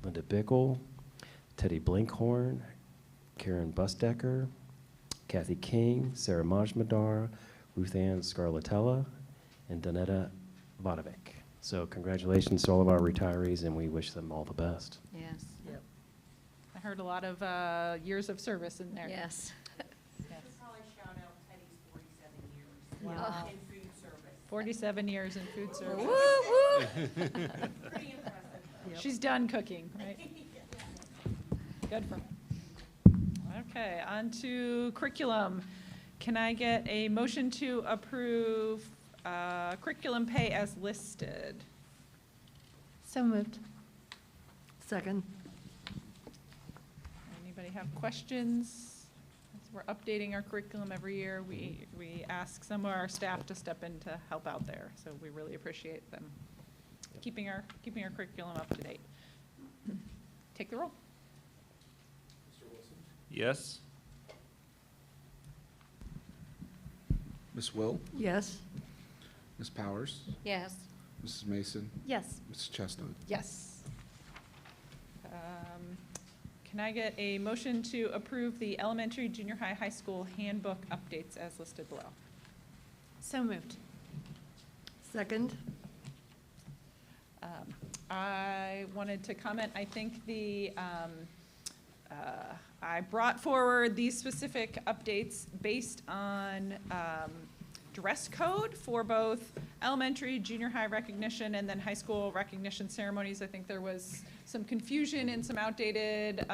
F: Linda Bickle, Teddy Blinkhorn, Karen Busdecker, Kathy King, Sarah Majmadar, Ruth Ann Scarlatella, and Donetta Vodovic. So congratulations to all of our retirees, and we wish them all the best.
E: Yes.
D: Yep.
A: I heard a lot of years of service in there.
E: Yes.
A: Yes.
J: Probably shout out Teddy's 47 years
A: Wow.
J: in food service.
A: 47 years in food service.
E: Woo, woo.
J: Pretty impressive.
A: She's done cooking, right? Good for her. Okay, on to curriculum. Can I get a motion to approve curriculum pay as listed?
D: So moved. Second.
A: Anybody have questions? As we're updating our curriculum every year, we ask some of our staff to step in to help out there, so we really appreciate them keeping our curriculum up to date. Take the roll.
C: Yes.
B: Ms. Will,
D: Yes.
B: Ms. Powers,
E: Yes.
B: Mrs. Mason,
D: Yes.
B: Mrs. Chestnut.
A: Yes. Can I get a motion to approve the elementary, junior high, high school handbook updates as listed below?
D: So moved. Second.
A: I wanted to comment, I think I brought forward these specific updates based on dress code for both elementary, junior high recognition, and then high school recognition ceremonies. I think there was some confusion and some outdated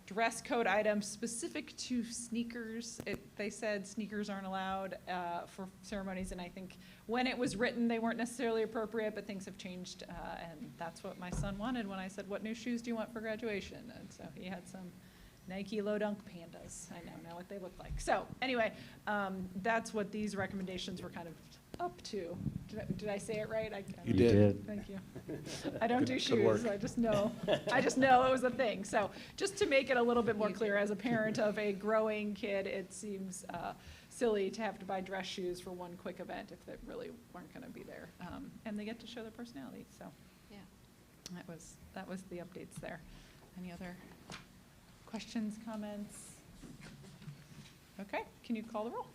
A: dress code items specific to sneakers. They said sneakers aren't allowed for ceremonies, and I think when it was written, they weren't necessarily appropriate, but things have changed, and that's what my son wanted when I said, "What new shoes do you want for graduation?" And so he had some Nike Low Dunk Pandas. I now know what they look like. So anyway, that's what these recommendations were kind of up to. Did I say it right?
B: You did.
A: Thank you. I don't do
B: Good work.
A: shoes. I just know it was a thing. So just to make it a little bit more clear, as a parent of a growing kid, it seems silly to have to buy dress shoes for one quick event if they really weren't going to be there. And they get to show their personality. So
E: Yeah.
A: that was the updates there. Any other questions, comments? Okay, can you call the roll?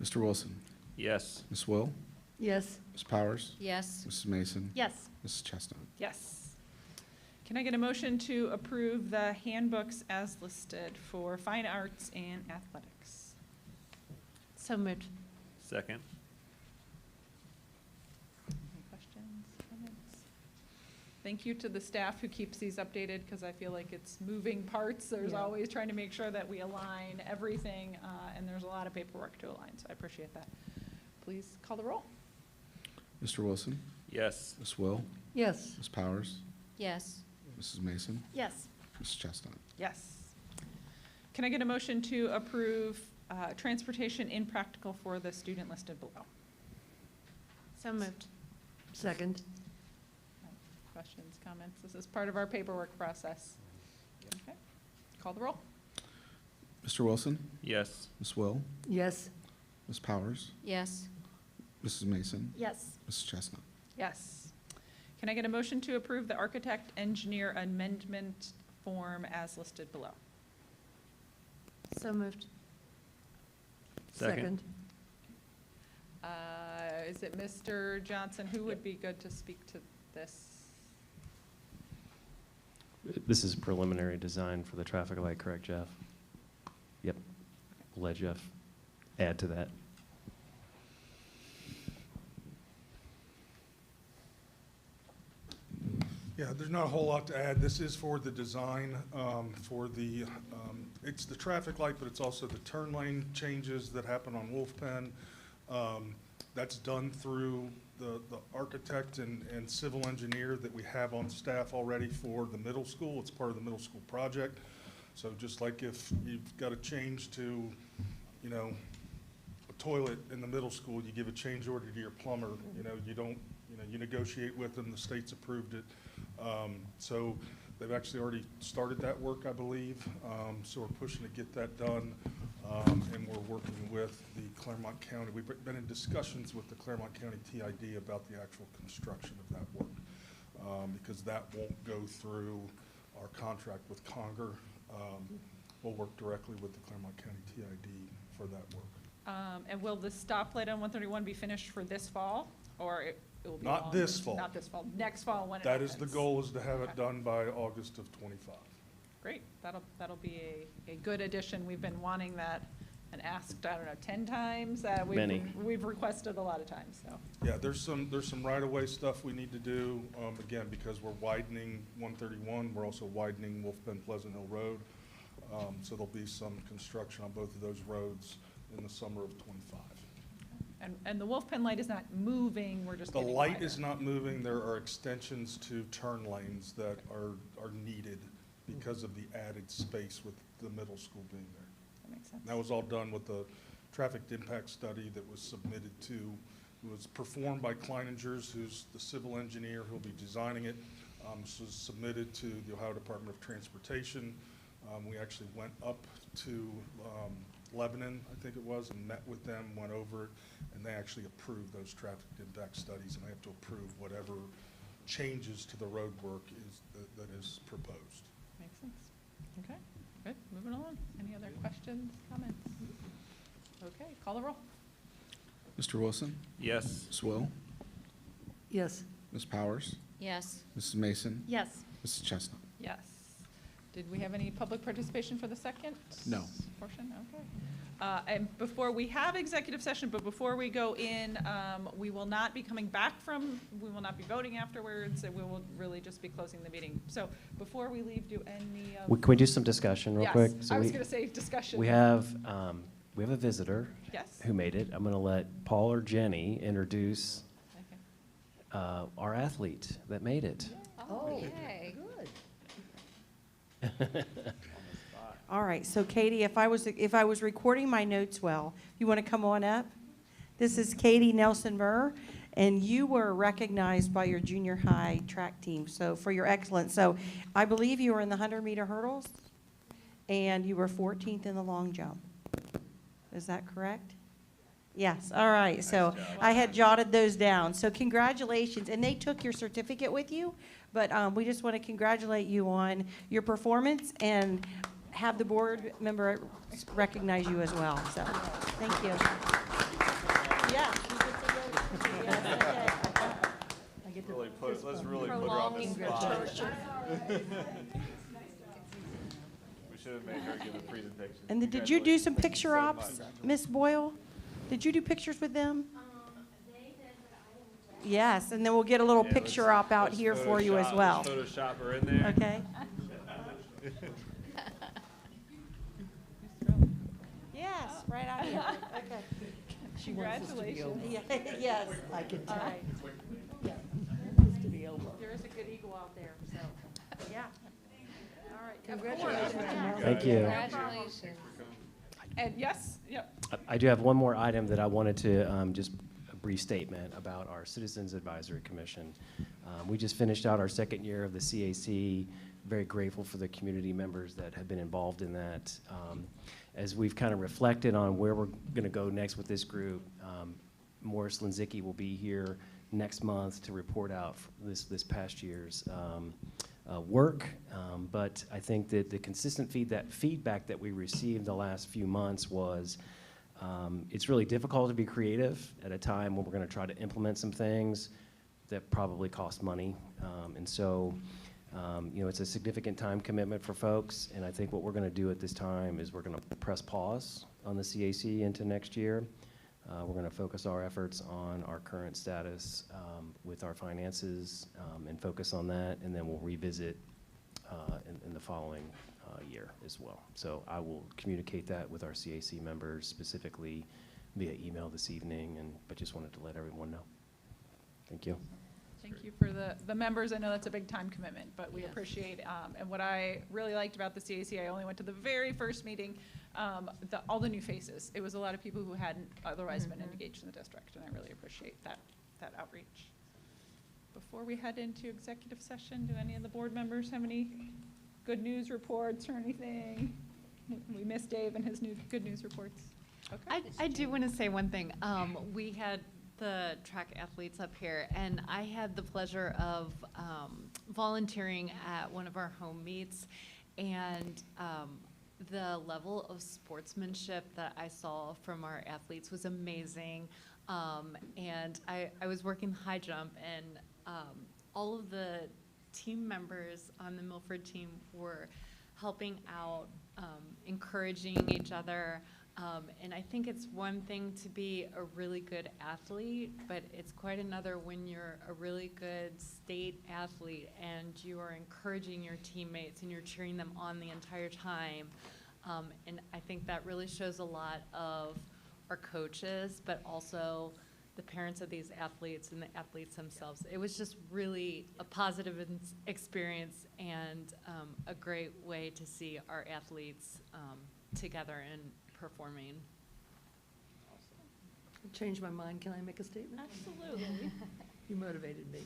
B: Mr. Wilson,
C: Yes.
B: Ms. Will,
D: Yes.
B: Ms. Powers,
E: Yes.
B: Mrs. Mason,
D: Yes.
B: Mrs. Chestnut.
A: Yes. Can I get a motion to approve the handbooks as listed for fine arts and athletics?
D: So moved.
C: Second.
A: Any questions, comments? Thank you to the staff who keeps these updated, because I feel like it's moving parts. There's
D: Yeah.
A: always trying to make sure that we align everything, and there's a lot of paperwork to align, so I appreciate that. Please call the roll.
B: Mr. Wilson,
C: Yes.
B: Ms. Will,
D: Yes.
B: Ms. Powers,
E: Yes.
B: Mrs. Mason,
D: Yes.
B: Mrs. Chestnut.
A: Yes. Can I get a motion to approve transportation impractical for the student listed below?
D: So moved. Second.
A: Questions, comments? This is part of our paperwork process. Okay, call the roll.
B: Mr. Wilson,
C: Yes.
B: Ms. Will,
D: Yes.
B: Ms. Powers,
E: Yes.
B: Mrs. Mason,
D: Yes.
B: Mrs. Chestnut.
A: Yes. Can I get a motion to approve the architect engineer amendment form as listed below?
D: So moved.
C: Second.
A: Is it Mr. Johnson? Who would be good to speak to this?
F: This is preliminary design for the traffic light, correct, Jeff? Yep. We'll let Jeff add to that.
I: Yeah, there's not a whole lot to add. This is for the design, it's the traffic light, but it's also the turn lane changes that happen on Wolf Pen. That's done through the architect and civil engineer that we have on staff already for the middle school. It's part of the middle school project. So just like if you've got a change to, a toilet in the middle school, you give a change order to your plumber, you negotiate with them, the state's approved it. So they've actually already started that work, I believe. So we're pushing to get that done. And we're working with the Claremont County. We've been in discussions with the Claremont County TID about the actual construction of that work, because that won't go through our contract with Conger. We'll work directly with the Claremont County TID for that work.
A: And will the stoplight on 131 be finished for this fall, or it will be
I: Not
A: longer?
I: this fall.
A: Not this fall, next fall when it
I: That is the
A: opens.
I: goal, is to have it
A: Okay.
I: done by August of '25.
A: Great, that'll be a good addition. We've been wanting that and asked, 10 times.
F: Many.
A: We've requested a lot of times, so.
I: Yeah, there's some right-of-way stuff we need to do, again, because we're widening 131, we're also widening Wolf Bend Pleasant Hill Road. So there'll be some construction on both of those roads in the summer of '25.
A: And the Wolf Pen light is not moving, we're just
I: The
A: getting
I: light
A: wider.
I: is not moving. There are extensions to turn lanes that are needed because of the added space with the middle school being there.
A: That makes sense.
I: That was all done with the traffic impact study that was submitted to, was performed by Kleiningers, who's the civil engineer who'll be designing it. This was submitted to the Ohio Department of Transportation. We actually went up to Lebanon, I think it was, and met with them, went over it, and they actually approved those traffic impact studies, and they have to approve whatever changes to the road work that is proposed.
A: Makes sense. Okay, good, moving along. Any other questions, comments? Okay, call the roll.
B: Mr. Wilson?
C: Yes.
B: Ms. Will?
D: Yes.
B: Ms. Powers?
E: Yes.
B: Mrs. Mason?
E: Yes.
B: Mrs. Chestnut?
A: Yes. Did we have any public participation for the second?
B: No.
A: Portion, okay. And before we have executive session, but before we go in, we will not be coming back we will not be voting afterwards, and we will really just be closing the meeting. So before we leave, do any of?
F: Can we do some discussion real quick?
A: Yes,
F: So
A: I was
F: we-
A: gonna say discussion.
F: We have a visitor
A: Yes.
F: who made it. I'm going to let Paul or Jenny introduce
A: Okay.
F: our athlete that made it.
D: Oh,
E: Okay.
D: good.
J: All right, so Katie, if I was recording my notes well, you want to come on up? This is Katie Nelson Murr, and you were recognized by your junior high track team, so for your excellence. So I believe you were in the 100-meter hurdles, and you were 14th in the long jump. Is that correct? Yes, all right, so I had jotted those down. So congratulations, and they took your certificate with you, but we just want to congratulate you on your performance and have the board member recognize you as well, so, thank you. Yeah.
C: Let's really put her on the spot. We should have made her give a presentation.
J: And then did you do some picture ops, Miss Boyle? Did you do pictures with them? Yes, and then we'll get a little picture op out here for you as well.
C: Let's Photoshop her in there.
J: Okay? Yes, right out here. Okay.
A: Congratulations.
J: Yes.
D: I can
J: All
D: tell.
J: right.
D: Yeah. Needs to be over.
J: There is a good eagle out there, so, yeah. All right.
D: Congratulations, Mel.
F: Thank you.
E: Congratulations.
A: And yes, yep.
F: I do have one more item that I wanted to just a brief statement about our Citizens Advisory Commission. We just finished out our second year of the CAC. Very grateful for the community members that have been involved in that. As we've kind of reflected on where we're going to go next with this group, Morris Linzicki will be here next month to report out this past year's work. But I think that the consistent feedback that we received the last few months was it's really difficult to be creative at a time when we're going to try to implement some things that probably cost money. And so it's a significant time commitment for folks, and I think what we're going to do at this time is we're going to press pause on the CAC into next year. We're going to focus our efforts on our current status with our finances and focus on that, and then we'll revisit in the following year as well. So I will communicate that with our CAC members specifically via email this evening, but just wanted to let everyone know. Thank you.
A: Thank you for the members. I know that's a big time commitment, but we appreciate, and what I really liked about the CAC, I only went to the very first meeting, all the new faces. It was a lot of people who hadn't otherwise been engaged in the district, and I really appreciate that outreach. Before we head into executive session, do any of the board members have any good news reports or anything? We missed Dave and his good news reports. Okay.
K: I do want to say one thing. We had the track athletes up here, and I had the pleasure of volunteering at one of our home meets, and the level of sportsmanship that I saw from our athletes was amazing. And I was working high jump, and all of the team members on the Milford team were helping out, encouraging each other. And I think it's one thing to be a really good athlete, but it's quite another when you're a really good state athlete and you are encouraging your teammates and you're cheering them on the entire time. And I think that really shows a lot of our coaches, but also the parents of these athletes and the athletes themselves. It was just really a positive experience and a great way to see our athletes together and performing.
D: Changed my mind. Can I make a statement?
A: Absolutely.
D: You motivated me.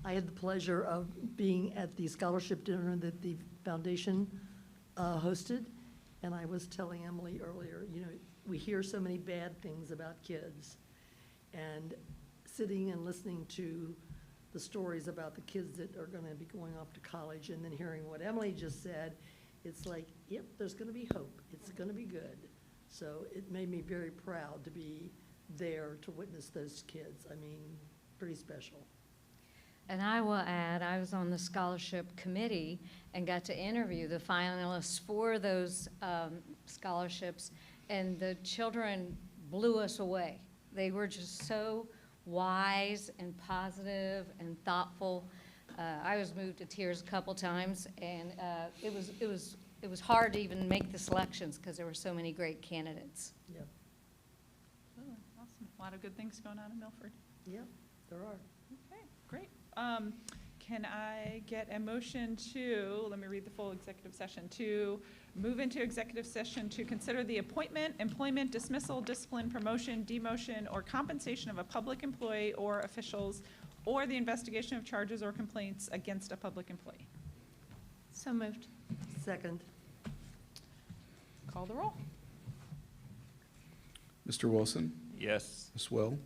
D: I had the pleasure of being at the scholarship dinner that the foundation hosted, and I was telling Emily earlier, you know, we hear so many bad things about kids, and sitting and listening to the stories about the kids that are going to be going off to college, and then hearing what Emily just said, it's like, yep, there's going to be hope. It's going to be good. So it made me very proud to be there to witness those kids. I mean, pretty special.
E: And I will add, I was on the scholarship committee and got to interview the finalists for those scholarships, and the children blew us away. They were just so wise and positive and thoughtful. I was moved to tears a couple times, and it was hard to even make the selections because there were so many great candidates.
D: Yep,
A: Absolutely. Awesome. A lot of good things going on in Milford.
D: yep, there are.
A: Okay, great. Can I get a motion to, let me read the full executive session, to move into executive session to consider the appointment, employment, dismissal, discipline, promotion, demotion, or compensation of a public employee or officials, or the investigation of charges or complaints against a public employee.
K: So moved.
D: Second.
A: Call the roll.
B: Mr. Wilson,
C: Yes.
B: Ms. Will,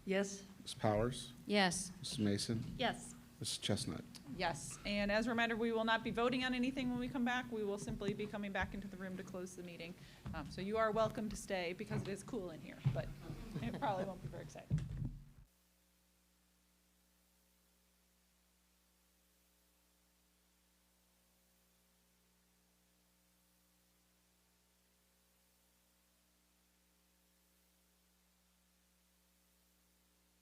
D: Yes?
B: Ms. Powers,
E: Yes.
B: Mrs. Mason,
K: Yes.
B: Mrs. Chestnut.
A: Yes, and as a reminder, we will not be voting on anything when we come back. We will simply be coming back into the room to close the meeting. So you are welcome to stay because it is cool in here, but it probably won't be very exciting.